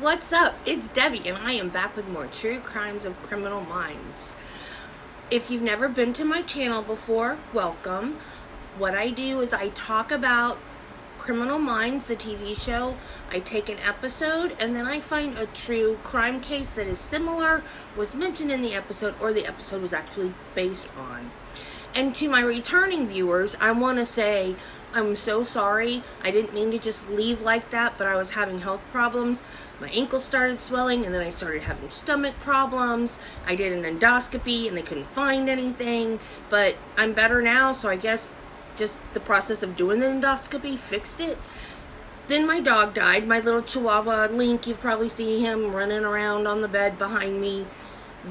what's up? It's Debbie, and I am back with more True Crimes of Criminal Minds. If you've never been to my channel before, welcome. What I do is I talk about Criminal Minds, the TV show. I take an episode, and then I find a true crime case that is similar, was mentioned in the episode, or the episode was actually based on. And to my returning viewers, I want to say, I'm so sorry. I didn't mean to just leave like that, but I was having health problems. My ankle started swelling, and then I started having stomach problems. I did an endoscopy, and they couldn't find anything. But I'm better now, so I guess just the process of doing the endoscopy fixed it. Then my dog died. My little Chihuahua, Link, you've probably seen him running around on the bed behind me.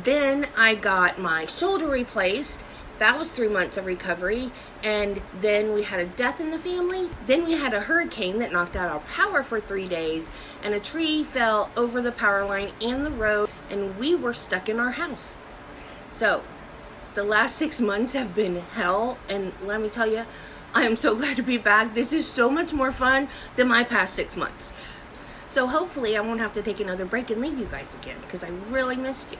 Then I got my shoulder replaced. That was 3 months of recovery, and then we had a death in the family. Then we had a hurricane that knocked out our power for 3 days, and a tree fell over the power line and the road, and we were stuck in our house. So, the last 6 months have been hell, and let me tell you, I am so glad to be back. This is so much more fun than my past 6 months. So hopefully I won't have to take another break and leave you guys again, because I really missed you.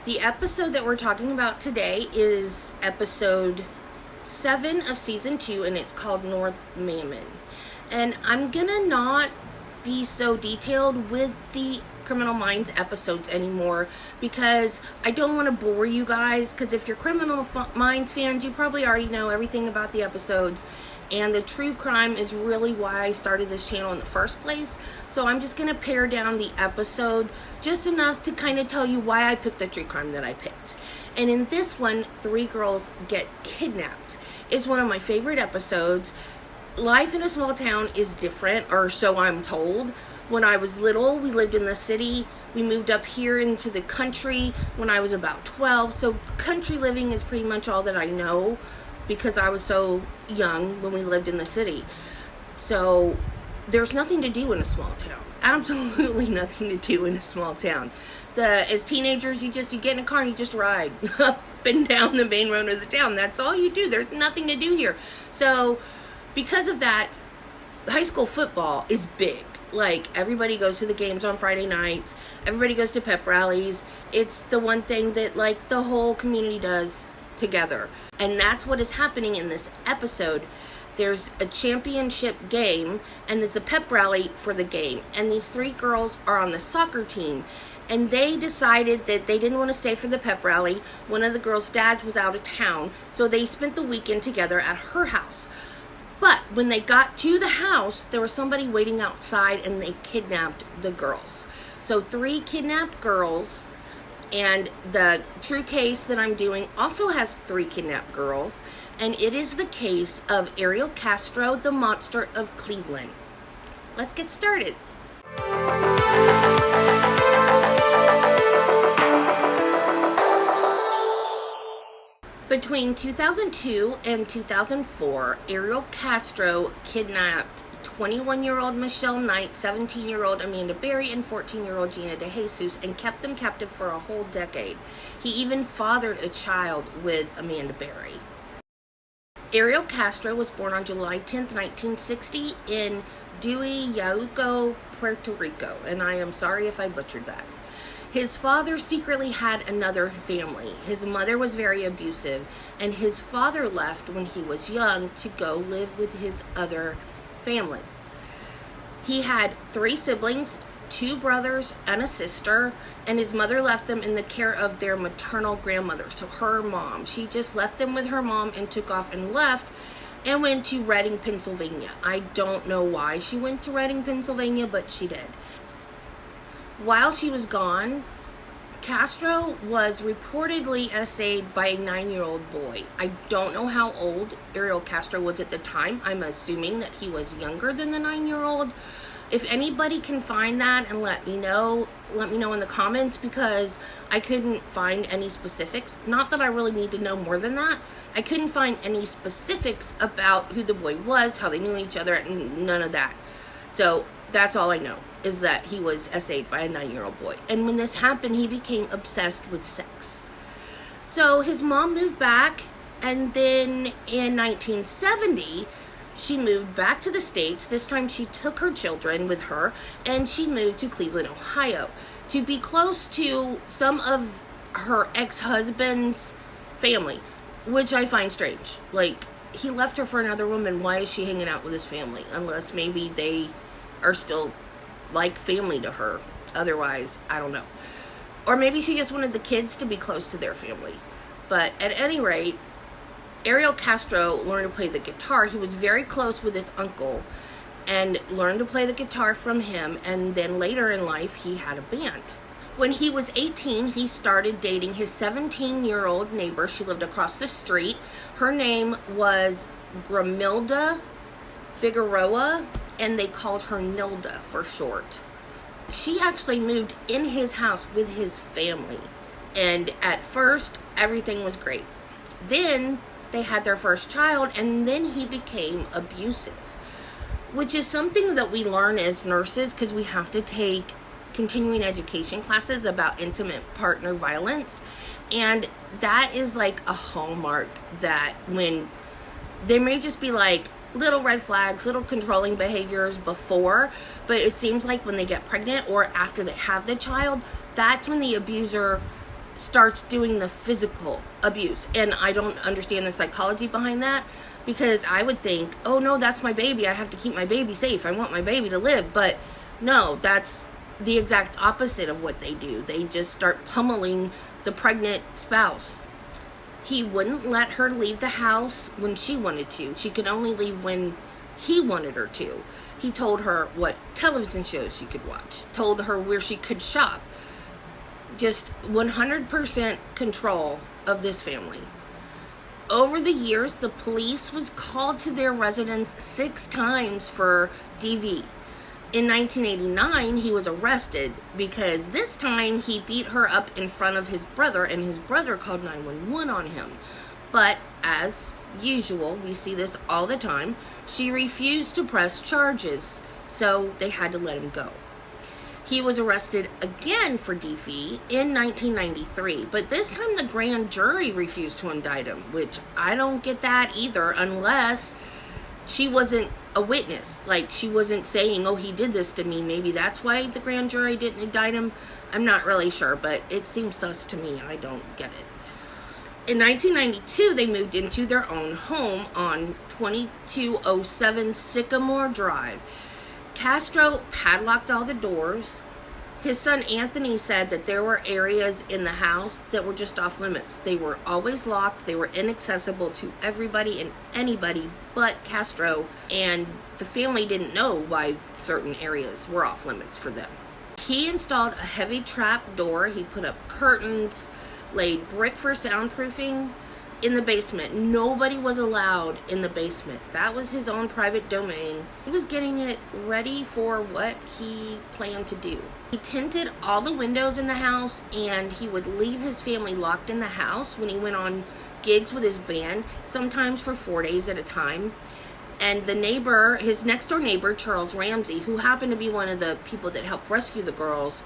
The episode that we're talking about today is episode 7 of season 2, and it's called North Mammon. And I'm gonna not be so detailed with the Criminal Minds episodes anymore, because I don't want to bore you guys, because if you're Criminal Minds fans, you probably already know everything about the episodes, and the true crime is really why I started this channel in the first place. So I'm just going to pare down the episode just enough to kind of tell you why I picked the true crime that I picked. And in this one, 3 girls get kidnapped. It's one of my favorite episodes. Life in a small town is different, or so I'm told. When I was little, we lived in the city. We moved up here into the country when I was about 12. So country living is pretty much all that I know, because I was so young when we lived in the city. So there's nothing to do in a small town. Absolutely nothing to do in a small town. As teenagers, you get in a car and you just ride up and down the main road of the town. That's all you do. There's nothing to do here. So because of that, high school football is big. Like, everybody goes to the games on Friday nights. Everybody goes to pep rallies. It's the one thing that, like, the whole community does together. And that's what is happening in this episode. There's a championship game, and there's a pep rally for the game. And these 3 girls are on the soccer team. And they decided that they didn't want to stay for the pep rally. One of the girls' dads was out of town, so they spent the weekend together at her house. But when they got to the house, there was somebody waiting outside, and they kidnapped the girls. So 3 kidnapped girls. And the true case that I'm doing also has 3 kidnapped girls. And it is the case of Ariel Castro, the monster of Cleveland. Let's get started. Between 2002 and 2004, Ariel Castro kidnapped 21-year-old Michelle Knight, 17-year-old Amanda Berry, and 14-year-old Gina DeJesus, and kept them captive for a whole decade. He even fathered a child with Amanda Berry. Ariel Castro was born on July 10th, 1960 in Dewey, Yauco, Puerto Rico, and I am sorry if I butchered that. His father secretly had another family. His mother was very abusive, and his father left when he was young to go live with his other family. He had 3 siblings, 2 brothers and a sister, and his mother left them in the care of their maternal grandmother, so her mom. She just left them with her mom and took off and left and went to Reading, Pennsylvania. I don't know why she went to Reading, Pennsylvania, but she did. While she was gone, Castro was reportedly essayed by a 9-year-old boy. I don't know how old Ariel Castro was at the time. I'm assuming that he was younger than the 9-year-old. If anybody can find that and let me know in the comments, because I couldn't find any specifics. Not that I really need to know more than that. I couldn't find any specifics about who the boy was, how they knew each other, and none of that. So that's all I know, is that he was essayed by a 9-year-old boy. And when this happened, he became obsessed with sex. So his mom moved back, and then in 1970, she moved back to the States. This time she took her children with her, and she moved to Cleveland, Ohio, to be close to some of her ex-husband's family, which I find strange. Like, he left her for another woman. Why is she hanging out with his family? Unless maybe they are still like family to her. Otherwise, I don't know. Or maybe she just wanted the kids to be close to their family. But at any rate, Ariel Castro learned to play the guitar. He was very close with his uncle and learned to play the guitar from him. And then later in life, he had a band. When he was 18, he started dating his 17-year-old neighbor. She lived across the street. Her name was Gramilda Figueroa, and they called her Nilda for short. She actually moved in his house with his family. And at first, everything was great. Then they had their first child, and then he became abusive, which is something that we learn as nurses because we have to take continuing education classes about intimate partner violence. And that is like a hallmark that when there may just be like little red flags, little controlling behaviors before, but it seems like when they get pregnant or after they have the child, that's when the abuser starts doing the physical abuse. And I don't understand the psychology behind that, because I would think, oh no, that's my baby, I have to keep my baby safe, I want my baby to live. But no, that's the exact opposite of what they do. They just start pummeling the pregnant spouse. He wouldn't let her leave the house when she wanted to. She could only leave when he wanted her to. He told her what television shows she could watch, told her where she could shop. Just 100% control of this family. Over the years, the police was called to their residence 6 times for DV. In 1989, he was arrested because this time he beat her up in front of his brother, and his brother called 911 on him. But as usual, we see this all the time, she refused to press charges, so they had to let him go. He was arrested again for DV in 1993, but this time the grand jury refused to indict him, which I don't get that either, unless she wasn't a witness. Like, she wasn't saying, oh, he did this to me. Maybe that's why the grand jury didn't indict him. I'm not really sure, but it seems sus to me. I don't get it. In 1992, they moved into their own home on 2207 Sycamore Drive. Castro padlocked all the doors. His son Anthony said that there were areas in the house that were just off limits. They were always locked. They were inaccessible to everybody and anybody but Castro. And the family didn't know why certain areas were off limits for them. He installed a heavy trap door. He put up curtains, laid brick for soundproofing in the basement. Nobody was allowed in the basement. That was his own private domain. He was getting it ready for what he planned to do. He tinted all the windows in the house, and he would leave his family locked in the house when he went on gigs with his band, sometimes for 4 days at a time. And the neighbor, his next door neighbor, Charles Ramsey, who happened to be one of the people that helped rescue the girls,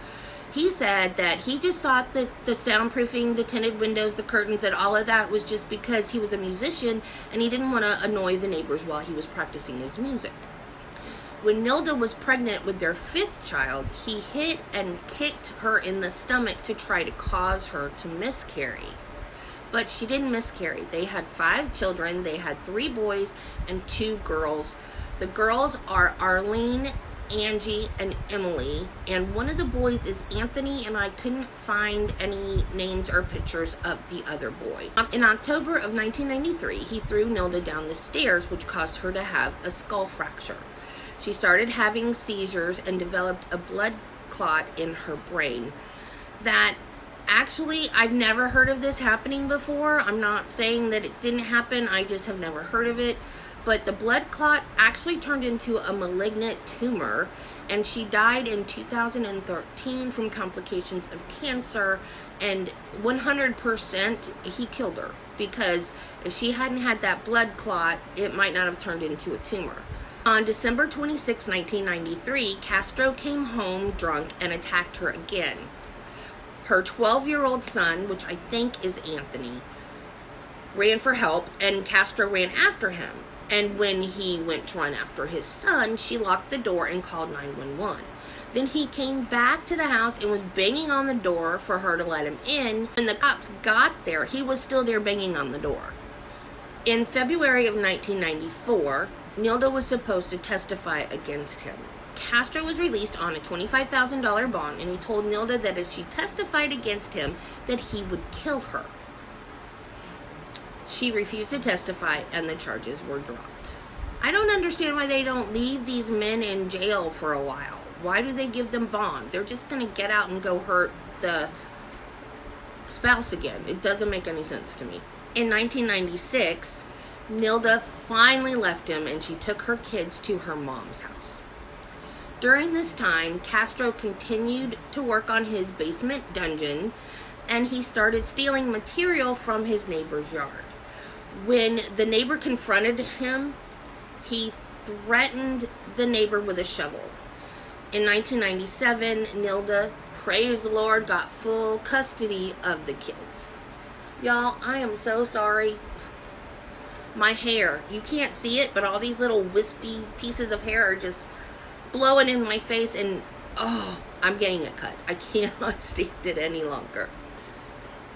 he said that he just thought that the soundproofing, the tinted windows, the curtains, and all of that was just because he was a musician and he didn't want to annoy the neighbors while he was practicing his music. When Nilda was pregnant with their 5th child, he hit and kicked her in the stomach to try to cause her to miscarry. But she didn't miscarry. They had 5 children. They had 3 boys and 2 girls. The girls are Arlene, Angie, and Emily, and one of the boys is Anthony, and I couldn't find any names or pictures of the other boy. In October of 1993, he threw Nilda down the stairs, which caused her to have a skull fracture. She started having seizures and developed a blood clot in her brain. That actually, I've never heard of this happening before. I'm not saying that it didn't happen, I just have never heard of it. But the blood clot actually turned into a malignant tumor, and she died in 2013 from complications of cancer, and 100% he killed her, because if she hadn't had that blood clot, it might not have turned into a tumor. On December 26, 1993, Castro came home drunk and attacked her again. Her 12-year-old son, which I think is Anthony, ran for help, and Castro ran after him. And when he went to run after his son, she locked the door and called 911. Then he came back to the house and was banging on the door for her to let him in. When the cops got there, he was still there banging on the door. In February of 1994, Nilda was supposed to testify against him. Castro was released on a $25,000 bond, and he told Nilda that if she testified against him, that he would kill her. She refused to testify, and the charges were dropped. I don't understand why they don't leave these men in jail for a while. Why do they give them bond? They're just going to get out and go hurt the spouse again. It doesn't make any sense to me. In 1996, Nilda finally left him, and she took her kids to her mom's house. During this time, Castro continued to work on his basement dungeon, and he started stealing material from his neighbor's yard. When the neighbor confronted him, he threatened the neighbor with a shovel. In 1997, Nilda, praise the Lord, got full custody of the kids. Y'all, I am so sorry. My hair, you can't see it, but all these little wispy pieces of hair are just blowing in my face, and I'm getting it cut. I cannot stand it any longer.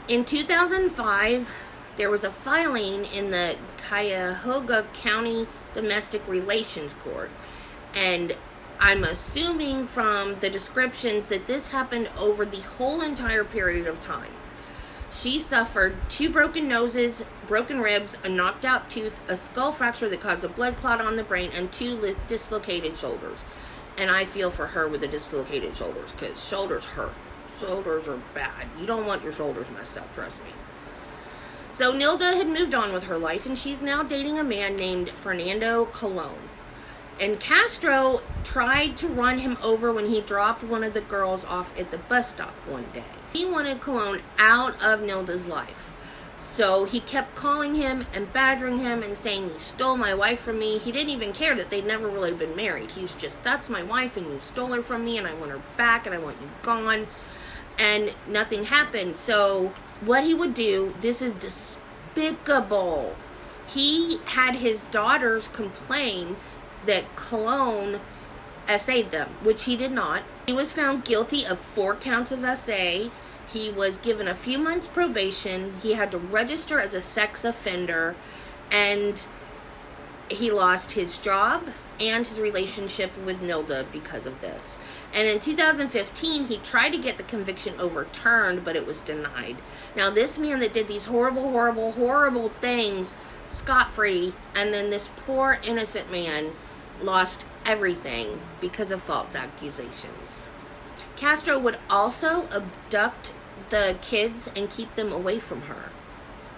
In 2005, there was a filing in the Cuyahoga County Domestic Relations Court, and I'm assuming from the descriptions that this happened over the whole entire period of time. She suffered 2 broken noses, broken ribs, a knocked out tooth, a skull fracture that caused a blood clot on the brain, and 2 dislocated shoulders. And I feel for her with the dislocated shoulders, because shoulders hurt. Shoulders are bad. You don't want your shoulders messed up, trust me. So Nilda had moved on with her life, and she's now dating a man named Fernando Colon. And Castro tried to run him over when he dropped one of the girls off at the bus stop one day. He wanted Colon out of Nilda's life. So he kept calling him and badgering him and saying, you stole my wife from me. He didn't even care that they'd never really been married. He was just, that's my wife and you stole her from me and I want her back and I want you gone. And nothing happened. So what he would do, this is despicable. He had his daughters complain that Colon essayed them, which he did not. He was found guilty of 4 counts of essay. He was given a few months probation. He had to register as a sex offender, and he lost his job and his relationship with Nilda because of this. And in 2015, he tried to get the conviction overturned, but it was denied. Now, this man that did these horrible, horrible, horrible things scot-free, and then this poor innocent man lost everything because of false accusations. Castro would also abduct the kids and keep them away from her.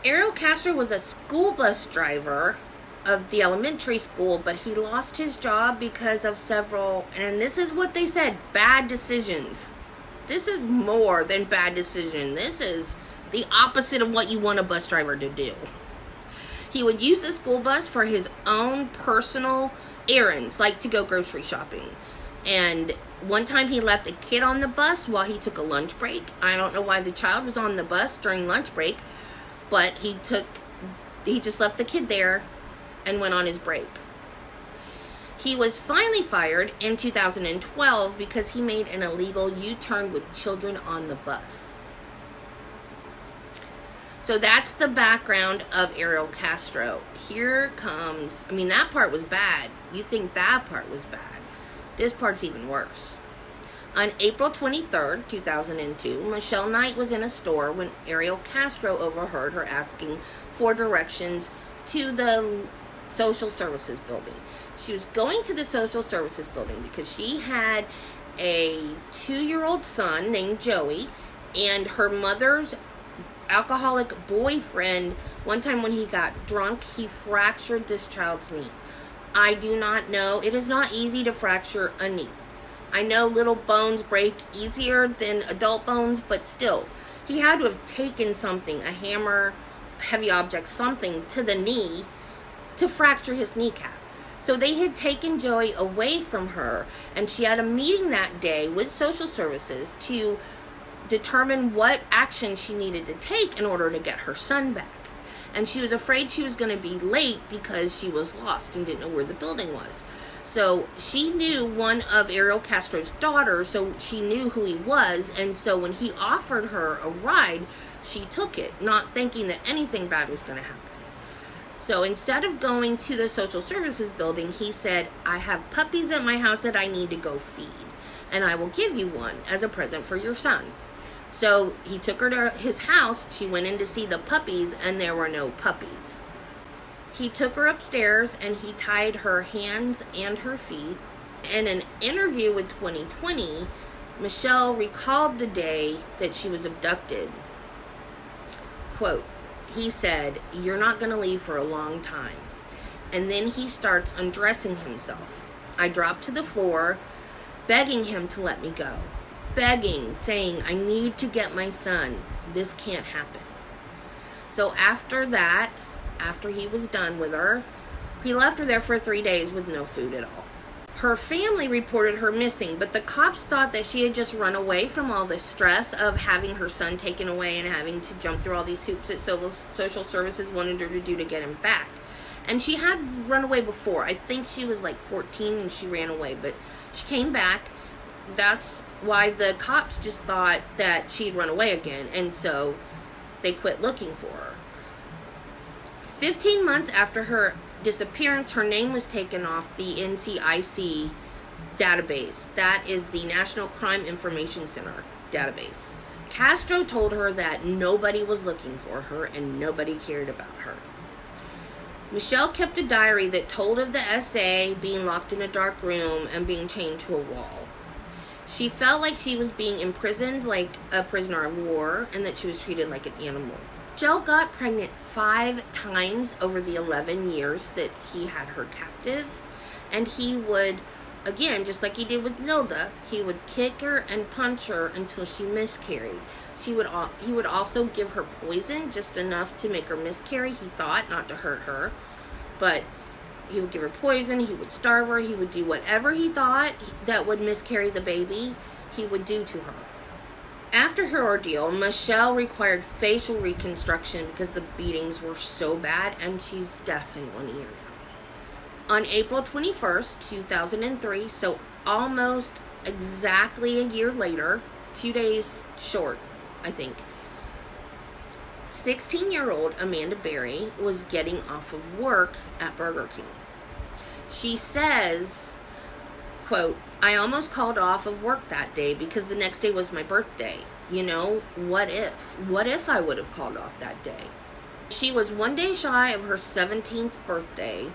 Ariel Castro was a school bus driver of the elementary school, but he lost his job because of several, and this is what they said, bad decisions. This is more than bad decision. This is the opposite of what you want a bus driver to do. He would use the school bus for his own personal errands, like to go grocery shopping. And one time he left a kid on the bus while he took a lunch break. I don't know why the child was on the bus during lunch break, but he just left the kid there and went on his break. He was finally fired in 2012 because he made an illegal U-turn with children on the bus. So that's the background of Ariel Castro. Here comes, that part was bad. You think that part was bad. This part's even worse. On April 23rd, 2002, Michelle Knight was in a store when Ariel Castro overheard her asking for directions to the social services building. She was going to the social services building because she had a 2-year-old son named Joey, and her mother's alcoholic boyfriend, one time when he got drunk, he fractured this child's knee. I do not know. It is not easy to fracture a knee. I know little bones break easier than adult bones, but still, he had to have taken something, a hammer, heavy object, something to the knee to fracture his kneecap. So they had taken Joey away from her, and she had a meeting that day with social services to determine what action she needed to take in order to get her son back. and she was afraid she was going to be late because she was lost and didn't know where the building was. So she knew one of Ariel Castro's daughters, so she knew who he was, and so when he offered her a ride, she took it, not thinking that anything bad was going to happen. So instead of going to the social services building, he said, I have puppies at my house that I need to go feed, and I will give you one as a present for your son. So he took her to his house. She went in to see the puppies, and there were no puppies. He took her upstairs and he tied her hands and her feet. In an interview with 2020, Michelle recalled the day that she was abducted. Quote, he said, you're not going to leave for a long time. And then he starts undressing himself. I dropped to the floor, begging him to let me go. Begging, saying, I need to get my son. This can't happen. So after that, after he was done with her, he left her there for 3 days with no food at all. Her family reported her missing, but the cops thought that she had just run away from all the stress of having her son taken away and having to jump through all these hoops that social services wanted her to do to get him back. And she had run away before. I think she was like 14 and she ran away, but she came back. That's why the cops just thought that she'd run away again, and so they quit looking for her. 15 months after her disappearance, her name was taken off the NCIC database. That is the National Crime Information Center database. Castro told her that nobody was looking for her and nobody cared about her. Michelle kept a diary that told of the SA being locked in a dark room and being chained to a wall. She felt like she was being imprisoned like a prisoner of war and that she was treated like an animal. Michelle got pregnant 5 times over the 11 years that he had her captive, and he would, again, just like he did with Nilda, he would kick her and punch her until she miscarried. He would also give her poison, just enough to make her miscarry, he thought, not to hurt her, but he would give her poison, he would starve her, he would do whatever he thought that would miscarry the baby, he would do to her. After her ordeal, Michelle required facial reconstruction because the beatings were so bad, and she's deaf in one ear now. On April 21st, 2003, so almost exactly a year later, 2 days short, I think, 16-year-old Amanda Berry was getting off of work at Burger King. She says, quote, I almost called off of work that day because the next day was my birthday. You know, what if? What if I would have called off that day? She was 1 day shy of her 17th birthday,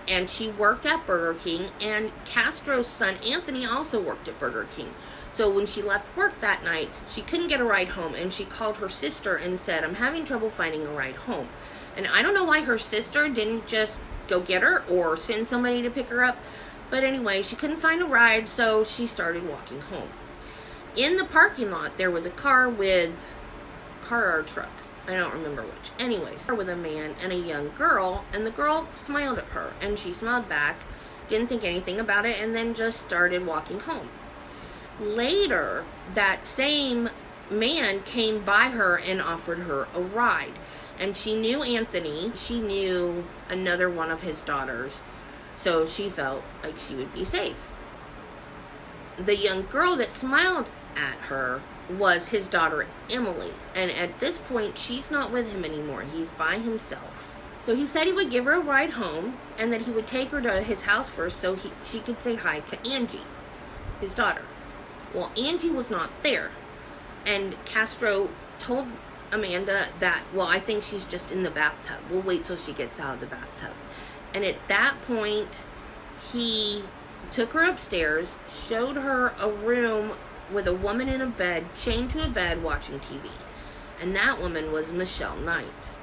and she worked at Burger King, and Castro's son Anthony also worked at Burger King. So when she left work that night, she couldn't get a ride home, and she called her sister and said, I'm having trouble finding a ride home. And I don't know why her sister didn't just go get her or send somebody to pick her up. But anyway, she couldn't find a ride, so she started walking home. In the parking lot, there was a car or truck. I don't remember which. Anyways, with a man and a young girl, and the girl smiled at her, and she smiled back, didn't think anything about it, and then just started walking home. Later, that same man came by her and offered her a ride. And she knew Anthony. She knew another one of his daughters. So she felt like she would be safe. The young girl that smiled at her was his daughter, Emily. And at this point, she's not with him anymore. He's by himself. So he said he would give her a ride home and that he would take her to his house first so she could say hi to Angie, his daughter. Well, Angie was not there. And Castro told Amanda that, well, I think she's just in the bathtub. We'll wait till she gets out of the bathtub. And at that point, he took her upstairs, showed her a room with a woman in a bed, chained to a bed, watching TV. And that woman was Michelle Knight.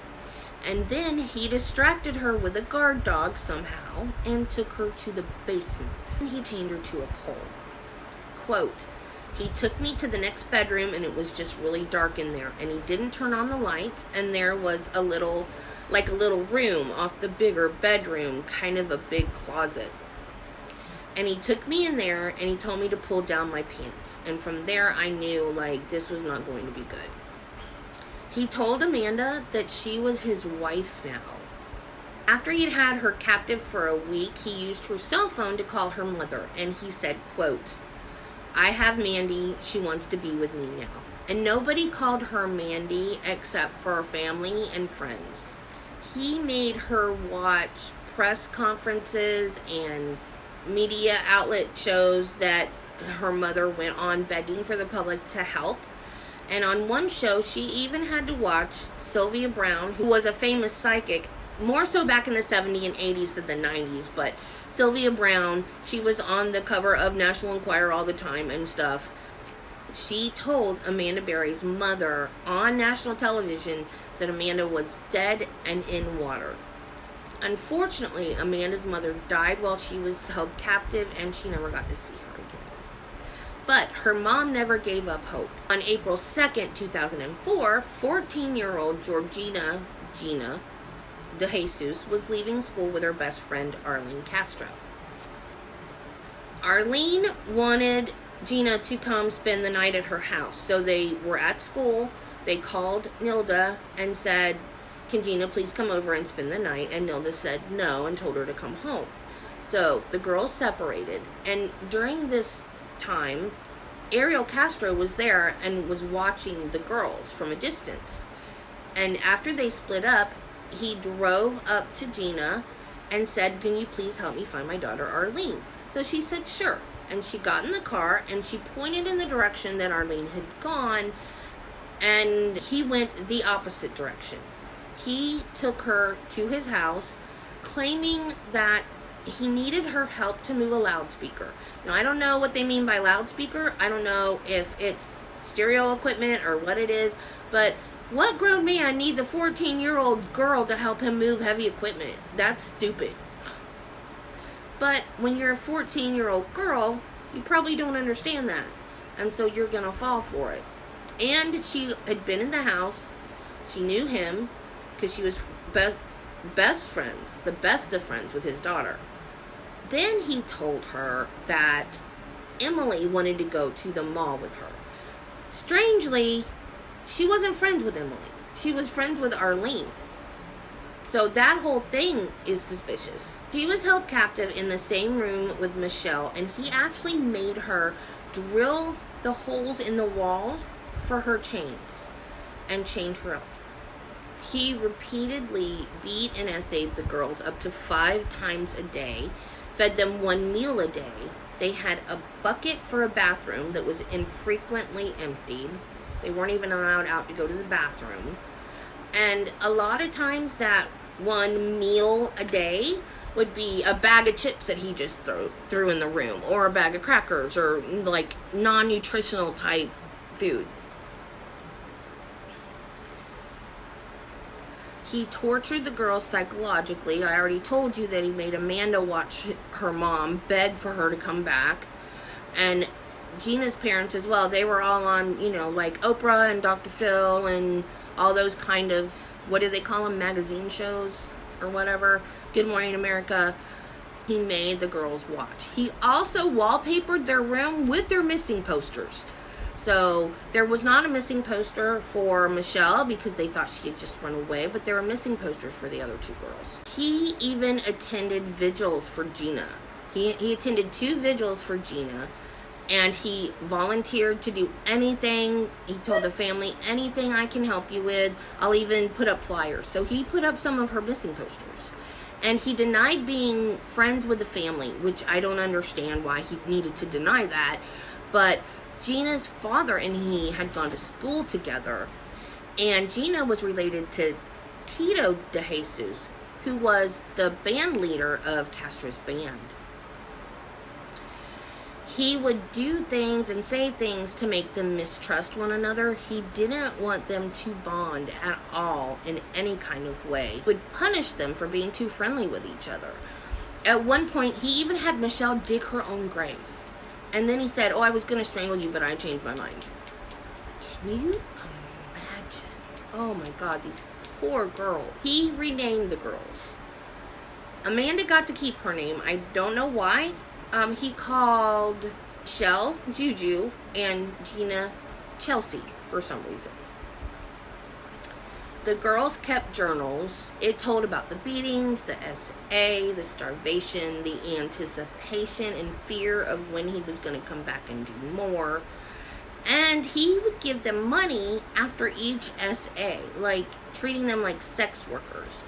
And then he distracted her with a guard dog somehow and took her to the basement. And he chained her to a pole. Quote, he took me to the next bedroom and it was just really dark in there. And he didn't turn on the lights, and there was a little room off the bigger bedroom, kind of a big closet. And he took me in there and he told me to pull down my pants. And from there I knew, like, this was not going to be good. He told Amanda that she was his wife now. After he'd had her captive for a week, he used her cell phone to call her mother, and he said, quote, "I have Mandy, she wants to be with me now." And nobody called her Mandy except for her family and friends. He made her watch press conferences and media outlet shows that her mother went on begging for the public to help. And on one show, she even had to watch Sylvia Browne, who was a famous psychic, more so back in the 70s and 80s than the 90s, but Sylvia Browne, she was on the cover of National Enquirer all the time and stuff. She told Amanda Berry's mother on national television that Amanda was dead and in water. Unfortunately, Amanda's mother died while she was held captive, and she never got to see her again. But her mom never gave up hope. On April 2nd, 2004, 14-year-old Gina DeJesus was leaving school with her best friend, Ariel Castro. Arlene wanted Gina to come spend the night at her house. So they were at school. They called Nilda and said, "Can Gina please come over and spend the night?" And Nilda said no and told her to come home. So the girls separated. And during this time, Ariel Castro was there and was watching the girls from a distance. And after they split up, he drove up to Gina and said, "Can you please help me find my daughter Arlene?" So she said sure. And she got in the car and she pointed in the direction that Arlene had gone, and he went the opposite direction. He took her to his house, claiming that he needed her help to move a loudspeaker. Now, I don't know what they mean by loudspeaker. I don't know if it's stereo equipment or what it is, but what grown man needs a 14-year-old girl to help him move heavy equipment? That's stupid. But when you're a 14-year-old girl, you probably don't understand that. And so you're going to fall for it. And she had been in the house. She knew him because she was best friends, the best of friends with his daughter. Then he told her that Emily wanted to go to the mall with her. Strangely, she wasn't friends with Emily. She was friends with Arlene. So that whole thing is suspicious. She was held captive in the same room with Michelle, and he actually made her drill the holes in the walls for her chains and chained her up. He repeatedly beat and essayed the girls up to 5 times a day, fed them 1 meal a day. They had a bucket for a bathroom that was infrequently emptied. They weren't even allowed out to go to the bathroom. And a lot of times that 1 meal a day would be a bag of chips that he just threw in the room, or a bag of crackers, or like non-nutritional type food. He tortured the girls psychologically. I already told you that he made Amanda watch her mom beg for her to come back. And Gina's parents as well. They were all on, like Oprah and Dr. Phil and all those kind of, what do they call them, magazine shows or whatever. Good Morning America. He made the girls watch. He also wallpapered their room with their missing posters. So there was not a missing poster for Michelle because they thought she had just run away, but there were missing posters for the other 2 girls. He even attended vigils for Gina. He attended 2 vigils for Gina, and he volunteered to do anything. He told the family, anything I can help you with, I'll even put up flyers. So he put up some of her missing posters. And he denied being friends with the family, which I don't understand why he needed to deny that. But Gina's father and he had gone to school together, and Gina was related to Tito DeJesus, who was the band leader of Castro's band. He would do things and say things to make them mistrust one another. He didn't want them to bond at all in any kind of way. He would punish them for being too friendly with each other. At one point, he even had Michelle dig her own grave. And then he said, "Oh, I was going to strangle you, but I changed my mind." Can you imagine? Oh my God, these poor girls. He renamed the girls. Amanda got to keep her name. I don't know why. He called Michelle Juju and Gina Chelsea for some reason. The girls kept journals. It told about the beatings, the SA, the starvation, the anticipation and fear of when he was going to come back and do more. And he would give them money after each SA, like treating them like sex workers.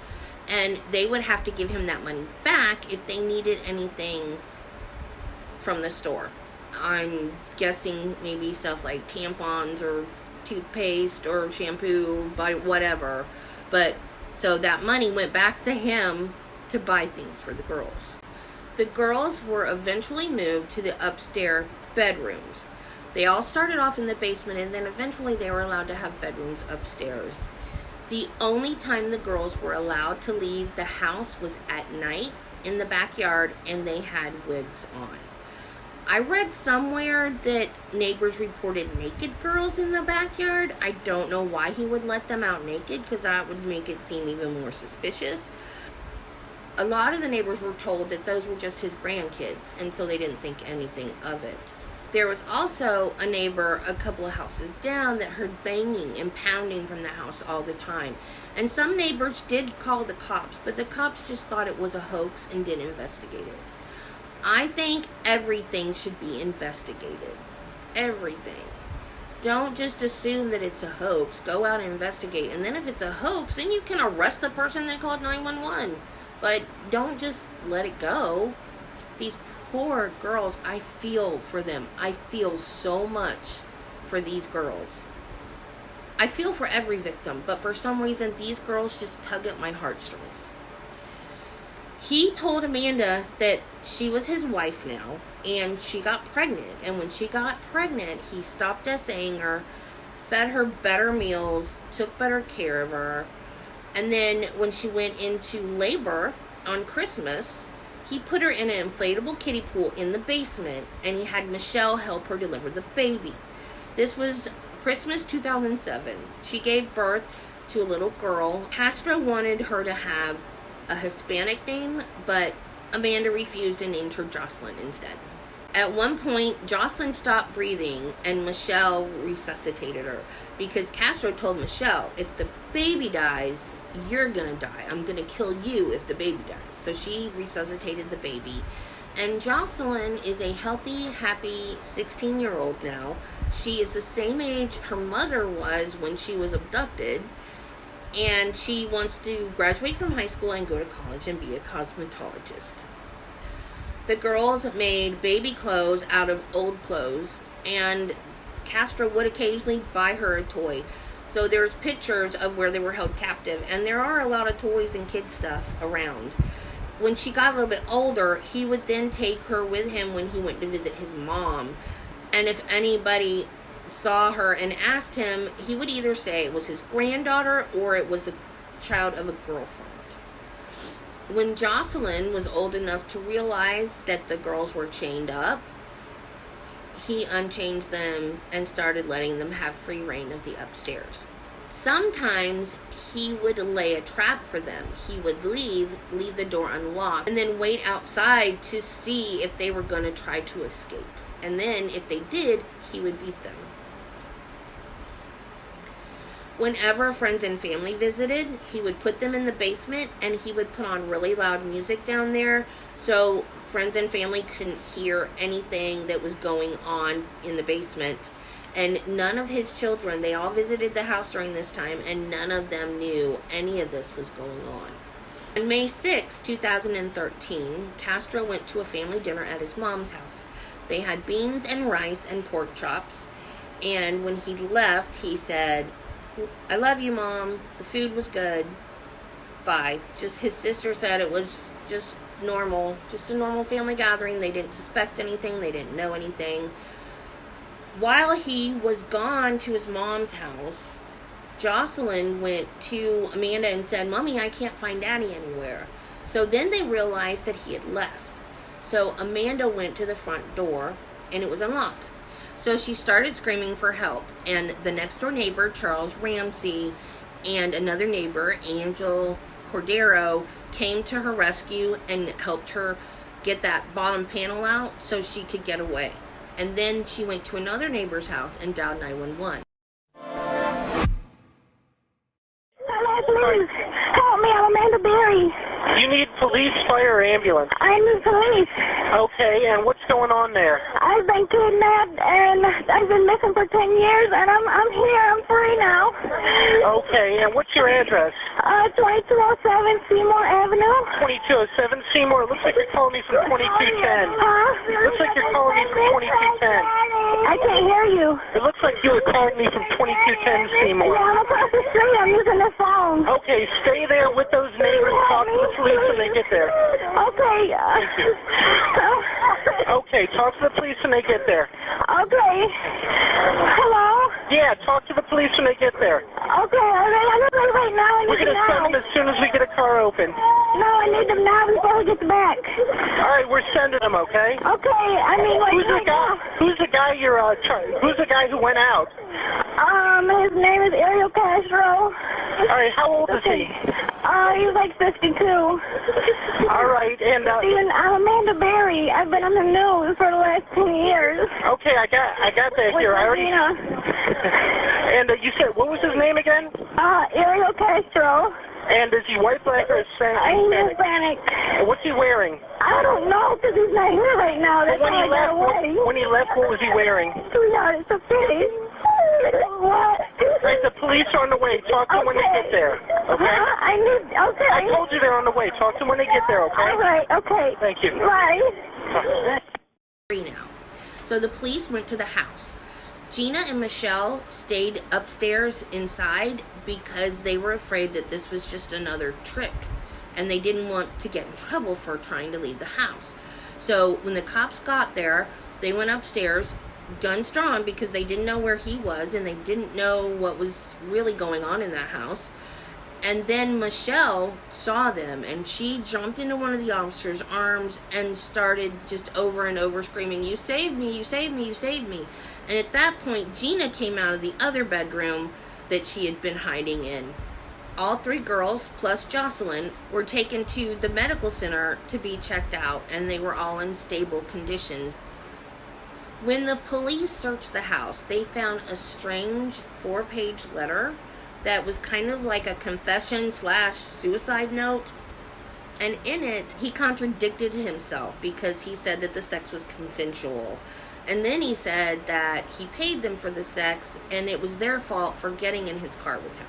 And they would have to give him that money back if they needed anything from the store. I'm guessing maybe stuff like tampons or toothpaste or shampoo, whatever. But so that money went back to him to buy things for the girls. The girls were eventually moved to the upstairs bedrooms. They all started off in the basement, and then eventually they were allowed to have bedrooms upstairs. The only time the girls were allowed to leave the house was at night in the backyard, and they had wigs on. I read somewhere that neighbors reported naked girls in the backyard. I don't know why he would let them out naked, because that would make it seem even more suspicious. A lot of the neighbors were told that those were just his grandkids, and so they didn't think anything of it. There was also a neighbor a couple of houses down that heard banging and pounding from the house all the time. And some neighbors did call the cops, but the cops just thought it was a hoax and didn't investigate it. I think everything should be investigated. Everything. Don't just assume that it's a hoax. Go out and investigate. And then if it's a hoax, then you can arrest the person that called 911. But don't just let it go. These poor girls, I feel for them. I feel so much for these girls. I feel for every victim, but for some reason, these girls just tug at my heartstrings. He told Amanda that she was his wife now, and she got pregnant. And when she got pregnant, he stopped essaying her, fed her better meals, took better care of her. And then when she went into labor on Christmas, he put her in an inflatable kiddie pool in the basement, and he had Michelle help her deliver the baby. This was Christmas 2007. She gave birth to a little girl. Castro wanted her to have a Hispanic name, but Amanda refused and named her Jocelyn instead. At one point, Jocelyn stopped breathing, and Michelle resuscitated her because Castro told Michelle, if the baby dies, you're gonna die. I'm gonna kill you if the baby dies. So she resuscitated the baby. And Jocelyn is a healthy, happy 16-year-old now. She is the same age her mother was when she was abducted. And she wants to graduate from high school and go to college and be a cosmetologist. The girls made baby clothes out of old clothes, and Castro would occasionally buy her a toy. So there's pictures of where they were held captive, and there are a lot of toys and kid stuff around. When she got a little bit older, he would then take her with him when he went to visit his mom. And if anybody saw her and asked him, he would either say it was his granddaughter or it was a child of a girlfriend. When Jocelyn was old enough to realize that the girls were chained up, he unchained them and started letting them have free reign of the upstairs. Sometimes he would lay a trap for them. He would leave the door unlocked, and then wait outside to see if they were going to try to escape. And then if they did, he would beat them. Whenever friends and family visited, he would put them in the basement, and he would put on really loud music down there so friends and family couldn't hear anything that was going on in the basement. And none of his children, they all visited the house during this time, and none of them knew any of this was going on. On May 6, 2013, Castro went to a family dinner at his mom's house. They had beans and rice and pork chops, and when he left, he said, "I love you, Mom. The food was good. Bye." Just his sister said it was just normal, just a normal family gathering. They didn't suspect anything. They didn't know anything. While he was gone to his mom's house, Jocelyn went to Amanda and said, "Mommy, I can't find Daddy anywhere." So then they realized that he had left. So Amanda went to the front door, and it was unlocked. So she started screaming for help, and the next door neighbor, Charles Ramsey, and another neighbor, Angel Cordero, came to her rescue and helped her get that bottom panel out so she could get away. And then she went to another neighbor's house and dialed 911. Hello, ambulance? I'm the police. Okay, and what's going on there? I've been kidnapped and I've been missing for 10 years, and I'm here. I'm free now. Okay, and what's your address? 2207 Seymour Avenue. 2207 Seymour. Looks like you're calling me from 2210. Huh? Looks like you're calling me from 2210. I can't hear you. It looks like you were calling me from 2210 Seymour. Yeah, I'm across the street. I'm using the phone. Okay, stay there with those neighbors. Talk to the police when they get there. Okay. Thank you. Okay, talk to the police when they get there. Okay. Hello? Yeah, talk to the police when they get there. Okay, I'm ready right now. We're going to send them as soon as we get a car open. No, I need them now before we get back. All right, we're sending them, okay? Okay, I mean, like, Who's the guy? Who's the guy you're who's the guy who went out? His name is Ariel Castro. All right, how old is he? He's like 52. All right, and Steven, I'm Amanda Berry. I've been on the news for the last 10 years. Okay, I got that here. I already. And you said, what was his name again? Ariel Castro. And is he white, black, or Hispanic? He's Hispanic. And what's he wearing? I don't know, because he's not here right now. That's When why I got away. when he left, what was he wearing? Sweetheart, it's a pity. What? Right, the police are on the way. Talk to them when they get there. Okay? Okay. I told you they're on the way. Talk to them when they get there, okay? All right, okay. Thank you. Bye. Now. So the police went to the house. Gina and Michelle stayed upstairs inside because they were afraid that this was just another trick and they didn't want to get in trouble for trying to leave the house. So when the cops got there, they went upstairs, guns drawn, because they didn't know where he was and they didn't know what was really going on in that house. And then Michelle saw them and she jumped into one of the officers' arms and started just over and over screaming, "You saved me, you saved me, you saved me." And at that point, Gina came out of the other bedroom that she had been hiding in. All three girls, plus Jocelyn, were taken to the medical center to be checked out, and they were all in stable conditions. When the police searched the house, they found a strange 4-page letter that was kind of like a confession/suicide note. And in it, he contradicted himself because he said that the sex was consensual. And then he said that he paid them for the sex and it was their fault for getting in his car with him.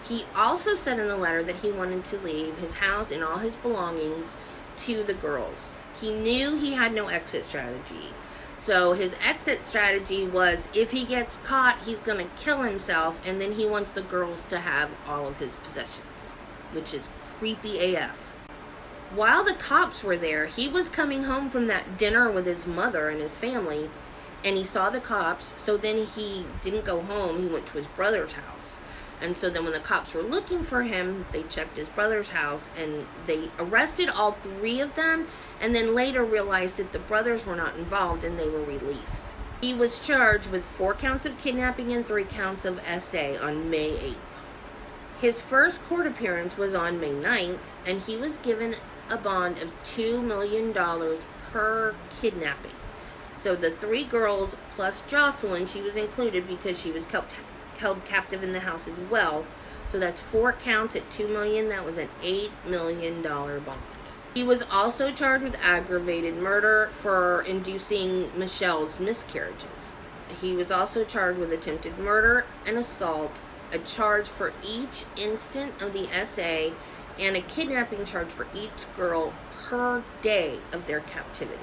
He also said in the letter that he wanted to leave his house and all his belongings to the girls. He knew he had no exit strategy. So his exit strategy was, if he gets caught, he's going to kill himself, and then he wants the girls to have all of his possessions, which is creepy AF. While the cops were there, he was coming home from that dinner with his mother and his family, and he saw the cops, so then he didn't go home, he went to his brother's house. And so then when the cops were looking for him, they checked his brother's house, and they arrested all three of them, and then later realized that the brothers were not involved, and they were released. He was charged with 4 counts of kidnapping and 3 counts of SA on May 8th. His first court appearance was on May 9th, and he was given a bond of $2 million per kidnapping. So the 3 girls plus Jocelyn, she was included because she was held captive in the house as well. So that's 4 counts at $2 million. That was an $8 million bond. He was also charged with aggravated murder for inducing Michelle's miscarriages. He was also charged with attempted murder and assault, a charge for each instant of the SA, and a kidnapping charge for each girl per day of their captivity.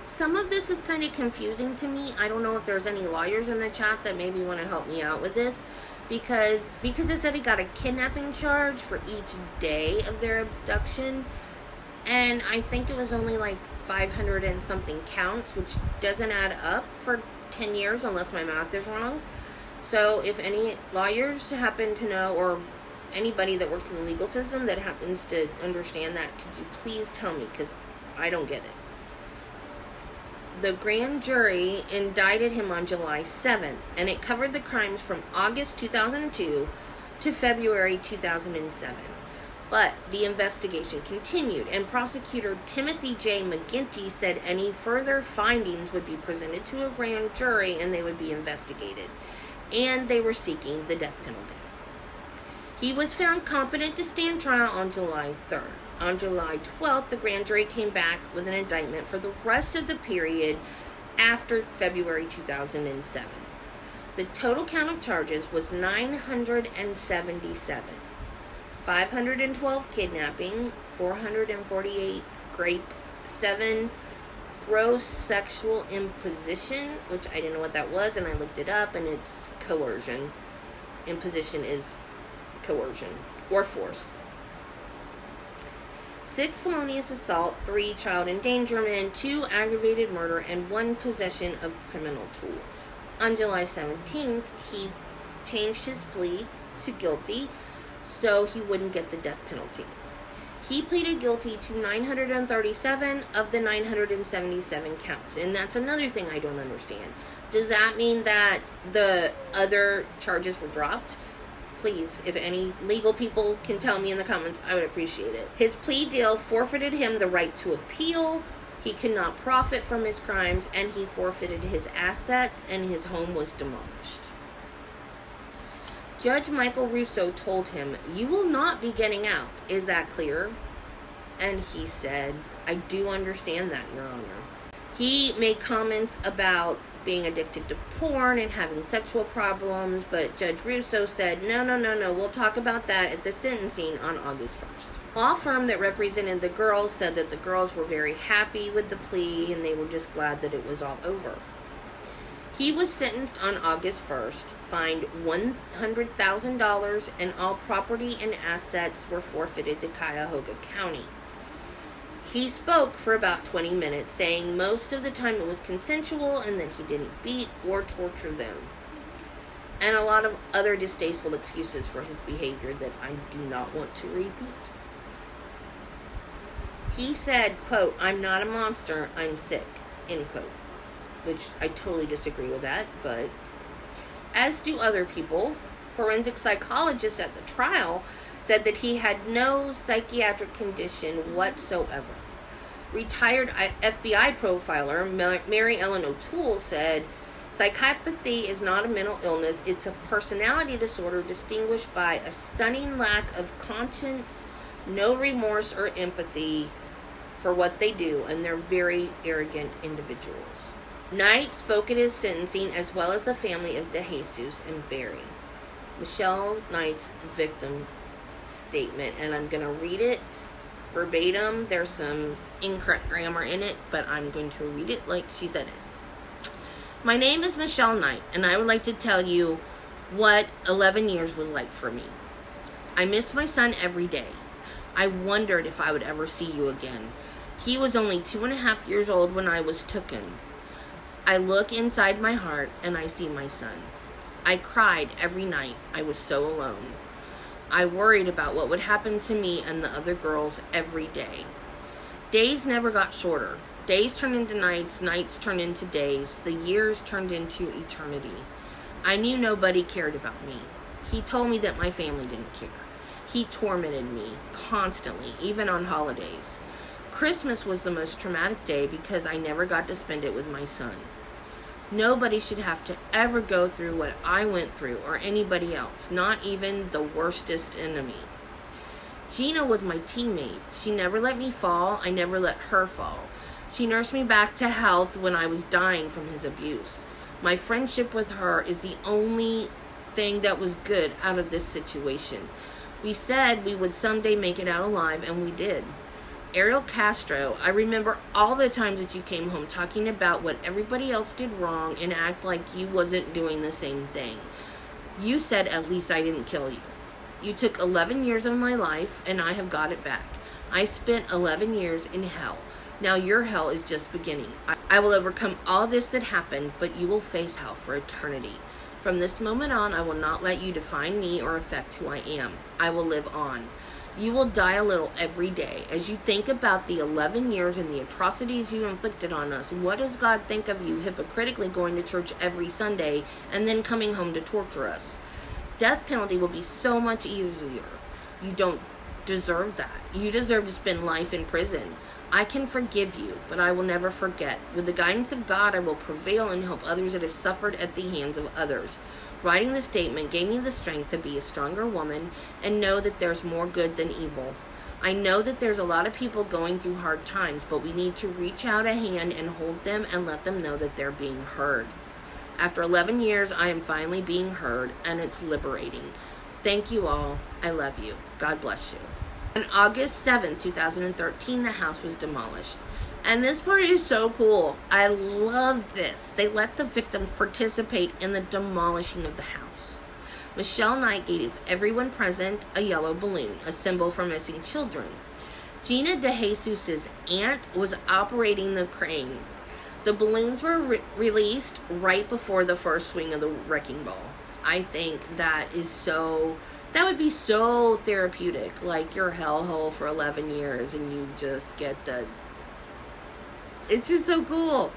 Some of this is kind of confusing to me. I don't know if there's any lawyers in the chat that maybe want to help me out with this, because it said he got a kidnapping charge for each day of their abduction, and I think it was only like 500 and something counts, which doesn't add up for 10 years unless my math is wrong. So if any lawyers happen to know, or anybody that works in the legal system that happens to understand that, could you please tell me, because I don't get it. The grand jury indicted him on July 7th, and it covered the crimes from August 2002 to February 2007. But the investigation continued, and prosecutor Timothy J. McGinty said any further findings would be presented to a grand jury and they would be investigated. And they were seeking the death penalty. He was found competent to stand trial on July 3rd. On July 12th, the grand jury came back with an indictment for the rest of the period after February 2007. The total count of charges was 977. 512 kidnapping, 448 rape, 7 gross sexual imposition, which I didn't know what that was, and I looked it up, and it's coercion. Imposition is coercion or force. 6 felonious assault, 3 child endangerment, 2 aggravated murder, and 1 possession of criminal tools. On July 17th, he changed his plea to guilty so he wouldn't get the death penalty. He pleaded guilty to 937 of the 977 counts. And that's another thing I don't understand. Does that mean that the other charges were dropped? Please, if any legal people can tell me in the comments, I would appreciate it. His plea deal forfeited him the right to appeal. He could not profit from his crimes, and he forfeited his assets, and his home was demolished. Judge Michael Russo told him, "You will not be getting out. Is that clear?" And he said, "I do understand that, Your Honor." He made comments about being addicted to porn and having sexual problems, but Judge Russo said, no, we'll talk about that at the sentencing on August 1st. The law firm that represented the girls said that the girls were very happy with the plea and they were just glad that it was all over. He was sentenced on August 1st, fined $100,000, and all property and assets were forfeited to Cuyahoga County. He spoke for about 20 minutes, saying most of the time it was consensual and that he didn't beat or torture them. And a lot of other distasteful excuses for his behavior that I do not want to repeat. He said, quote, "I'm not a monster, I'm sick," end quote. Which I totally disagree with that, but as do other people. Forensic psychologists at the trial said that he had no psychiatric condition whatsoever. Retired FBI profiler Mary Ellen O'Toole said, "Psychopathy is not a mental illness, it's a personality disorder distinguished by a stunning lack of conscience, no remorse or empathy for what they do, and they're very arrogant individuals." Knight spoke at his sentencing, as well as the family of DeJesus and Barry. Michelle Knight's victim statement, and I'm going to read it verbatim. There's some incorrect grammar in it, but I'm going to read it like she said it. "My name is Michelle Knight, and I would like to tell you what 11 years was like for me. I miss my son every day. I wondered if I would ever see you again. He was only 2.5 years old when I was taken. I look inside my heart and I see my son. I cried every night. I was so alone. I worried about what would happen to me and the other girls every day. Days never got shorter. Days turned into nights, nights turned into days, the years turned into eternity. I knew nobody cared about me. He told me that my family didn't care. He tormented me constantly, even on holidays. Christmas was the most traumatic day because I never got to spend it with my son. Nobody should have to ever go through what I went through, or anybody else, not even the worstest enemy. Gina was my teammate. She never let me fall. I never let her fall. She nursed me back to health when I was dying from his abuse. My friendship with her is the only thing that was good out of this situation. We said we would someday make it out alive, and we did. Ariel Castro, I remember all the times that you came home talking about what everybody else did wrong and act like you wasn't doing the same thing. You said at least I didn't kill you. You took 11 years of my life, and I have got it back. I spent 11 years in hell. Now your hell is just beginning. I will overcome all this that happened, but you will face hell for eternity. From this moment on, I will not let you define me or affect who I am. I will live on. You will die a little every day. As you think about the 11 years and the atrocities you inflicted on us, what does God think of you hypocritically going to church every Sunday and then coming home to torture us? Death penalty will be so much easier. You don't deserve that. You deserve to spend life in prison. I can forgive you, but I will never forget. With the guidance of God, I will prevail and help others that have suffered at the hands of others. Writing the statement gave me the strength to be a stronger woman and know that there's more good than evil. I know that there's a lot of people going through hard times, but we need to reach out a hand and hold them and let them know that they're being heard. After 11 years, I am finally being heard, and it's liberating. Thank you all. I love you. God bless you. On August 7, 2013, the house was demolished. And this part is so cool. I love this. They let the victims participate in the demolishing of the house. Michelle Knight gave everyone present a yellow balloon, a symbol for missing children. Gina DeJesus' aunt was operating the crane. The balloons were released right before the first swing of the wrecking ball. I think that would be so therapeutic. Like your hellhole for 11 years and you just get it's just so cool.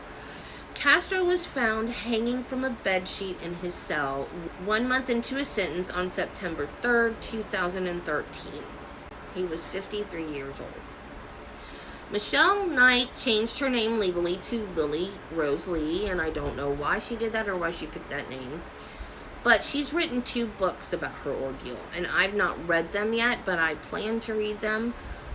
Castro was found hanging from a bedsheet in his cell 1 month into his sentence on September 3rd, 2013. He was 53 years old. Michelle Knight changed her name legally to Lily Rose Lee, and I don't know why she did that or why she picked that name. But she's written 2 books about her ordeal, and I've not read them yet, but I plan to read them.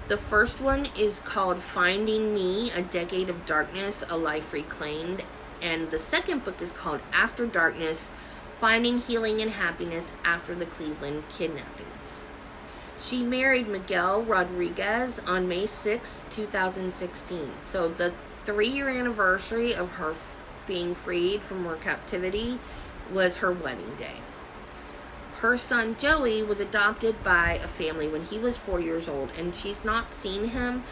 The first one is called Finding Me, A Decade of Darkness, A Life Reclaimed. And the second book is called After Darkness, Finding Healing and Happiness After the Cleveland Kidnappings. She married Miguel Rodriguez on May 6, 2016. So the 3-year anniversary of her being freed from her captivity was her wedding day. Her son Joey was adopted by a family when he was 4 years old, and she's not seen him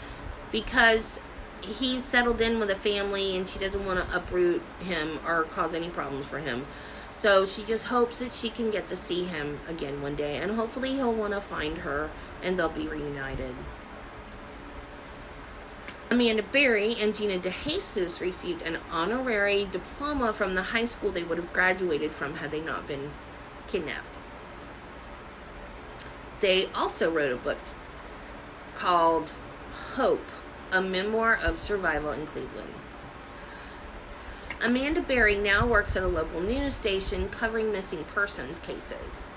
because he's settled in with a family and she doesn't want to uproot him or cause any problems for him. So she just hopes that she can get to see him again one day, and hopefully he'll want to find her and they'll be reunited. Amanda Berry and Gina DeJesus received an honorary diploma from the high school they would have graduated from had they not been kidnapped. They also wrote a book called Hope, a memoir of survival in Cleveland. Amanda Berry now works at a local news station covering missing persons cases.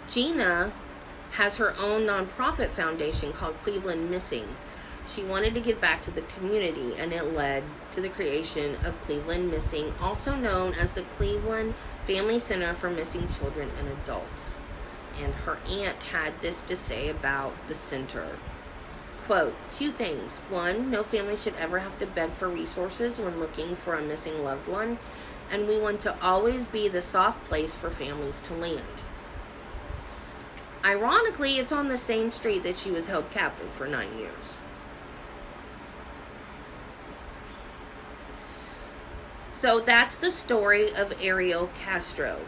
Gina has her own nonprofit foundation called Cleveland Missing. She wanted to give back to the community, and it led to the creation of Cleveland Missing, also known as the Cleveland Family Center for Missing Children and Adults. And her aunt had this to say about the center. Quote, 2 things. 1, no family should ever have to beg for resources when looking for a missing loved one, and we want to always be the soft place for families to land. Ironically, it's on the same street that she was held captive for 9 years. So that's the story of Ariel Castro.